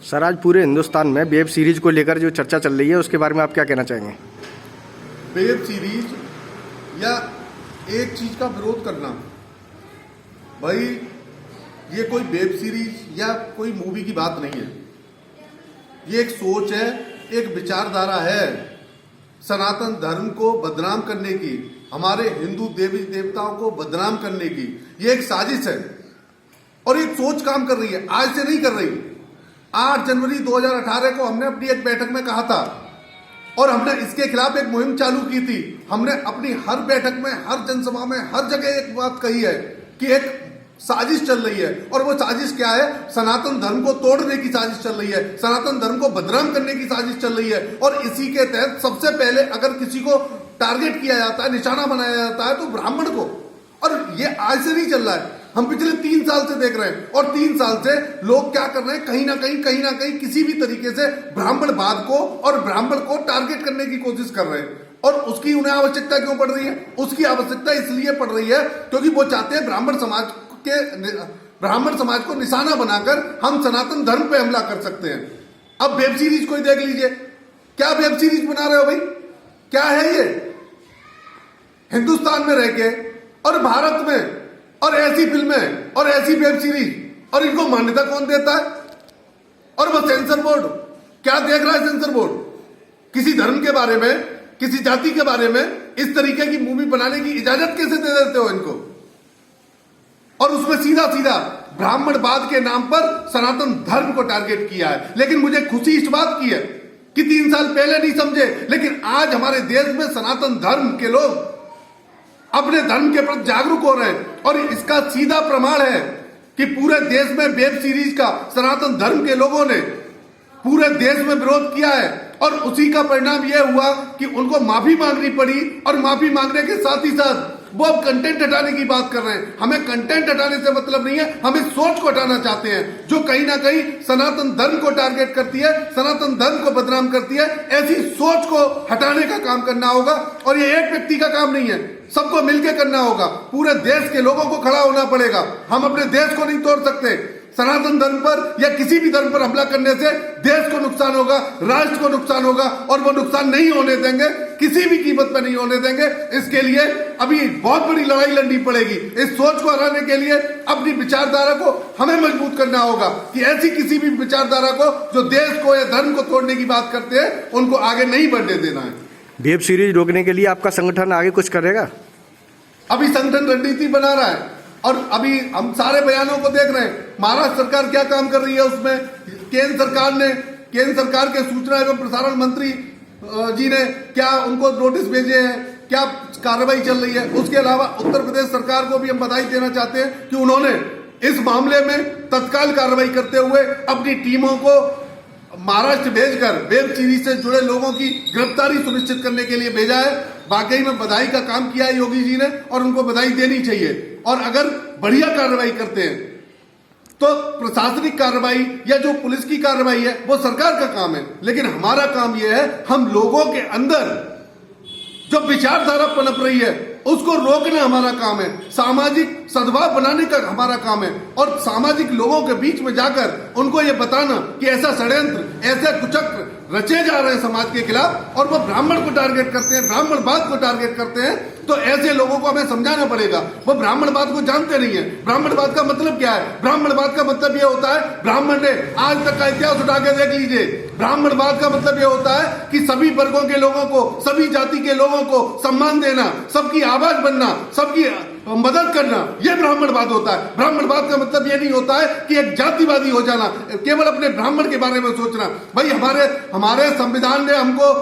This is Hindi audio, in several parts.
सर, आज पूरे हिंदुस्तान में वेब सीरीज को लेकर जो चर्चा चल रही है उसके बारे में आप क्या कहना चाहेंगे? वेब सीरीज या एक चीज का विरोध करना, भाई ये कोई वेब सीरीज या कोई मूवी की बात नहीं है। ये एक सोच है, एक विचारधारा है सनातन धर्म को बदनाम करने की, हमारे हिंदू देवी देवताओं को बदनाम करने की। ये एक साजिश है और एक सोच काम कर रही है, आज से नहीं कर रही। 8 जनवरी 2018 को हमने अपनी एक बैठक में कहा था और हमने इसके खिलाफ एक मुहिम चालू की थी। हमने अपनी हर बैठक में, हर जनसभा में, हर जगह एक बात कही है कि एक साजिश चल रही है। और वो साजिश क्या है? सनातन धर्म को तोड़ने की साजिश चल रही है, सनातन धर्म को बदनाम करने की साजिश चल रही है। और इसी के तहत सबसे पहले अगर किसी को टारगेट किया जाता है, निशाना बनाया जाता है, तो ब्राह्मण को। और ये आज से नहीं चल रहा है, हम पिछले 3 साल से देख रहे हैं। और 3 साल से लोग क्या कर रहे हैं? कहीं ना कहीं किसी भी तरीके से ब्राह्मणवाद को और ब्राह्मण को टारगेट करने की कोशिश कर रहे हैं। और उसकी उन्हें आवश्यकता क्यों पड़ रही है? उसकी आवश्यकता इसलिए पड़ रही है क्योंकि वो चाहते हैं ब्राह्मण समाज को निशाना बनाकर हम सनातन धर्म पे हमला कर सकते हैं। अब वेब सीरीज को ही देख लीजिए, क्या वेब सीरीज बना रहे हो भाई? क्या है ये? हिंदुस्तान में रह के और भारत में और ऐसी फिल्में और ऐसी वेब सीरीज, और इनको मान्यता कौन देता है? और वो सेंसर बोर्ड क्या देख रहा है? सेंसर बोर्ड किसी धर्म के बारे में, किसी जाति के बारे में इस तरीके की मूवी बनाने की इजाजत कैसे दे देते हो इनको? और उसमें सीधा सीधा ब्राह्मणवाद के नाम पर सनातन धर्म को टारगेट किया है। लेकिन मुझे खुशी इस बात की है कि 3 साल पहले नहीं समझे, लेकिन आज हमारे देश में सनातन धर्म के लोग अपने धर्म के प्रति जागरूक हो रहे हैं। और इसका सीधा प्रमाण है कि पूरे देश में वेब सीरीज का सनातन धर्म के लोगों ने पूरे देश में विरोध किया है। और उसी का परिणाम यह हुआ कि उनको माफी मांगनी पड़ी। और माफी मांगने के साथ ही साथ वो अब कंटेंट हटाने की बात कर रहे हैं। हमें कंटेंट हटाने से मतलब नहीं है, हम इस सोच को हटाना चाहते हैं जो कहीं ना कहीं सनातन धर्म को टारगेट करती है, सनातन धर्म को बदनाम करती है। ऐसी सोच को हटाने का काम करना होगा। और ये एक व्यक्ति का काम नहीं है, सबको मिलकर करना होगा। पूरे देश के लोगों को खड़ा होना पड़ेगा। हम अपने देश को नहीं तोड़ सकते। सनातन धर्म पर या किसी भी धर्म पर हमला करने से देश को नुकसान होगा, राष्ट्र को नुकसान होगा। और वो नुकसान नहीं होने देंगे, किसी भी कीमत पर नहीं होने देंगे। इसके लिए अभी बहुत बड़ी लड़ाई लड़नी पड़ेगी। इस सोच को हराने के लिए अपनी विचारधारा को हमें मजबूत करना होगा कि ऐसी किसी भी विचारधारा को जो देश को या धर्म को तोड़ने की बात करते हैं, उनको आगे नहीं बढ़ने देना है। वेब सीरीज रोकने के लिए आपका संगठन आगे कुछ करेगा? अभी संगठन रणनीति बना रहा है और अभी हम सारे बयानों को देख रहे हैं। महाराष्ट्र सरकार क्या काम कर रही है उसमें, केंद्र सरकार के सूचना एवं प्रसारण मंत्री जी ने क्या उनको नोटिस भेजे हैं, क्या कार्रवाई चल रही है। उसके अलावा उत्तर प्रदेश सरकार को भी हम बधाई देना चाहते हैं कि उन्होंने इस मामले में तत्काल कार्रवाई करते हुए अपनी टीमों को महाराष्ट्र भेजकर वेब सीरीज से जुड़े लोगों की गिरफ्तारी सुनिश्चित करने के लिए भेजा है। वाकई में बधाई का काम किया है योगी जी ने और उनको बधाई देनी चाहिए। और अगर बढ़िया कार्रवाई करते हैं तो प्रशासनिक कार्रवाई या जो पुलिस की कार्रवाई है वो सरकार का काम है। लेकिन हमारा काम यह है, हम लोगों के अंदर जो विचारधारा पनप रही है उसको रोकना हमारा काम है। सामाजिक सद्भाव बनाने का हमारा काम है। और सामाजिक लोगों के बीच में जाकर उनको ये बताना कि ऐसा षड्यंत्र, ऐसे कुचक्र रचे जा रहे हैं समाज के खिलाफ और वो ब्राह्मण को टारगेट करते हैं, ब्राह्मणवाद को टारगेट करते हैं। तो ऐसे लोगों को हमें समझाना पड़ेगा। वो ब्राह्मणवाद को जानते नहीं है। ब्राह्मणवाद का मतलब क्या है? ब्राह्मणवाद का मतलब ये होता है, ब्राह्मण ने आज तक का इतिहास उठा के देख लीजिए। ब्राह्मणवाद का मतलब ये होता है कि सभी वर्गों के लोगों को, सभी जाति के लोगों को सम्मान देना, सबकी आवाज बनना, सबकी मदद करना, यह ब्राह्मणवाद होता है। ब्राह्मणवाद का मतलब यह नहीं होता है कि एक जातिवादी हो जाना, केवल अपने ब्राह्मण के बारे में सोचना। भाई हमारे संविधान ने हमको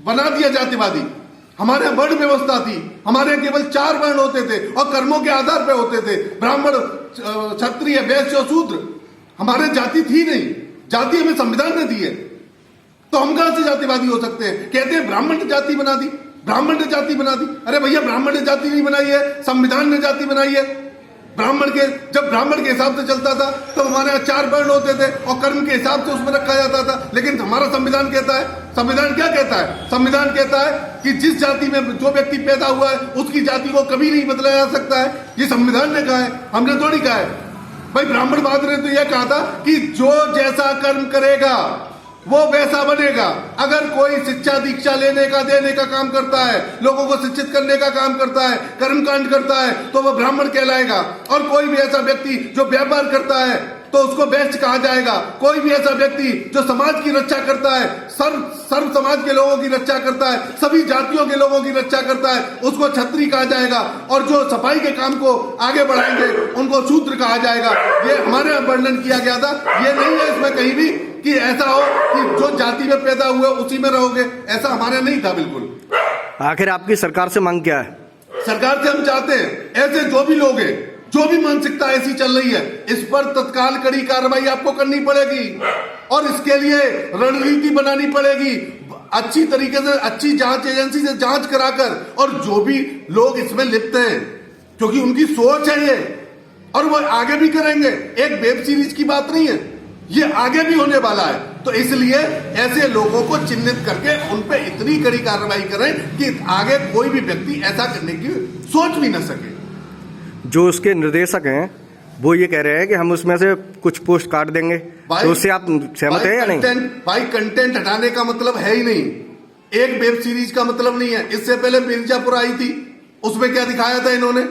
बना दिया जातिवादी। हमारे वर्ण व्यवस्था थी, हमारे केवल 4 वर्ण होते थे और कर्मों के आधार पर होते थे, ब्राह्मण, क्षत्रिय, वैश्य और शूद्र। हमारे जाति थी नहीं, जाति हमें संविधान ने दी है। तो हम कहां से जातिवादी हो सकते हैं? कहते हैं ब्राह्मण ने जाति बना दी, ब्राह्मण ने जाति बना दी। अरे भैया, ब्राह्मण ने जाति नहीं बनाई है, संविधान ने जाति बनाई है। जब ब्राह्मण के हिसाब से चलता था तो हमारे यहाँ 4 वर्ण होते थे और कर्म के हिसाब से उसमें रखा जाता था। लेकिन हमारा संविधान कहता है, संविधान क्या कहता है? संविधान कहता है कि जिस जाति में जो व्यक्ति पैदा हुआ है उसकी जाति को कभी नहीं बदला जा सकता है। ये संविधान ने कहा है, हमने थोड़ी कहा है। भाई ब्राह्मणवाद ने तो यह कहा था कि जो जैसा कर्म करेगा वो वैसा बनेगा। अगर कोई शिक्षा दीक्षा लेने का देने का काम करता है, लोगों को शिक्षित करने का काम करता है, कर्मकांड करता है, तो वह ब्राह्मण कहलाएगा। और कोई भी ऐसा व्यक्ति जो व्यापार करता है तो उसको वैश्य कहा जाएगा। कोई भी ऐसा व्यक्ति जो समाज की रक्षा करता है, सर्व समाज के लोगों की रक्षा करता है, सभी जातियों के लोगों की रक्षा करता है, उसको क्षत्रिय कहा जाएगा। और जो सफाई के काम को आगे बढ़ाएंगे उनको शूद्र कहा जाएगा। ये हमारे यहाँ वर्णन किया गया था। ये नहीं है इसमें कहीं भी कि ऐसा हो कि जो जाति में पैदा हुए उसी में रहोगे, ऐसा हमारे नहीं था बिल्कुल। आखिर आपकी सरकार से मांग क्या है? सरकार से हम चाहते हैं ऐसे जो भी लोग हैं, जो भी मानसिकता ऐसी चल रही है, इस पर तत्काल कड़ी कार्रवाई आपको करनी पड़ेगी और इसके लिए रणनीति बनानी पड़ेगी। अच्छी तरीके से अच्छी जांच एजेंसी से जांच कराकर, और जो भी लोग इसमें लिप्त हैं, क्योंकि उनकी सोच है ये और वो आगे भी करेंगे। एक वेब सीरीज की बात नहीं है, ये आगे भी होने वाला है। तो इसलिए ऐसे लोगों को चिन्हित करके उन पे इतनी कड़ी कार्रवाई करें कि आगे कोई भी व्यक्ति ऐसा करने की सोच भी न सके। जो उसके निर्देशक हैं वो ये कह रहे हैं कि हम उसमें से कुछ पोस्ट काट देंगे, तो उससे आप सहमत हैं या नहीं? भाई कंटेंट हटाने का मतलब है ही नहीं, एक वेब सीरीज का मतलब नहीं है। इससे पहले मिर्जापुर आई थी, उसमें क्या दिखाया था इन्होंने?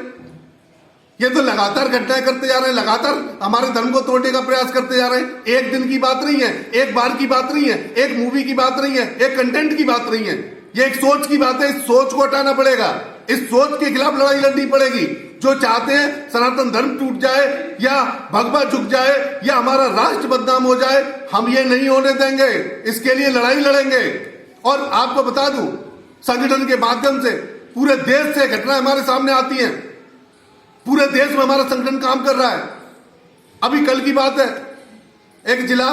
ये तो लगातार घटनाएं करते जा रहे हैं, लगातार हमारे धर्म को तोड़ने का प्रयास करते जा रहे हैं। एक दिन की बात नहीं है, एक बार की बात नहीं है, एक मूवी की बात नहीं है, एक कंटेंट की बात नहीं है। ये एक सोच की बात है। इस सोच को हटाना पड़ेगा, इस सोच के खिलाफ लड़ाई लड़नी पड़ेगी। जो चाहते हैं सनातन धर्म टूट जाए या भगवा झुक जाए या हमारा राष्ट्र बदनाम हो जाए, हम ये नहीं होने देंगे। इसके लिए लड़ाई लड़ेंगे। और आपको बता दूं, संगठन के माध्यम से पूरे देश से घटनाएं हमारे सामने आती हैं। पूरे देश में हमारा संगठन काम कर रहा है। अभी कल की बात है, एक जिला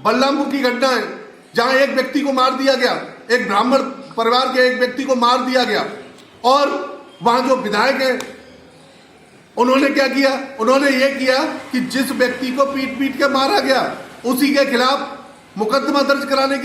बलरामपुर की घटना है जहां एक व्यक्ति को मार दिया गया, एक ब्राह्मण परिवार के एक व्यक्ति को मार दिया गया। और वहां जो विधायक है उन्होंने क्या किया? उन्होंने ये किया कि जिस व्यक्ति को पीट पीट के मारा गया उसी के खिलाफ मुकदमा दर्ज कराने की